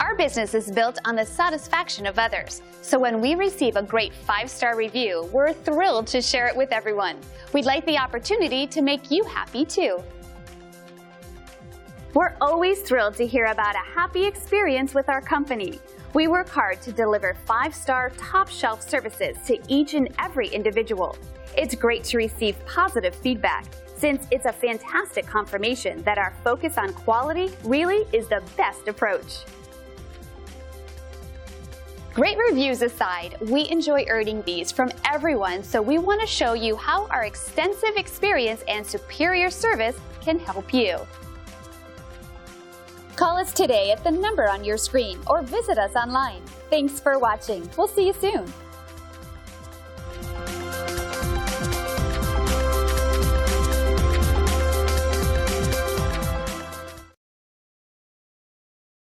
Our business is built on the satisfaction of others. So when we receive a great 5-star review, we're thrilled to share it with everyone. We'd like the opportunity to make you happy too. We're always thrilled to hear about a happy experience with our company. We work hard to deliver 5-star top-shelf services to each and every individual. It's great to receive positive feedback, since it's a fantastic confirmation that our focus on quality really is the best approach. Great reviews aside, we enjoy earning these from everyone, so we want to show you how our extensive experience and superior service can help you. Call us today at the number on your screen or visit us online. Thanks for watching. We'll see you soon.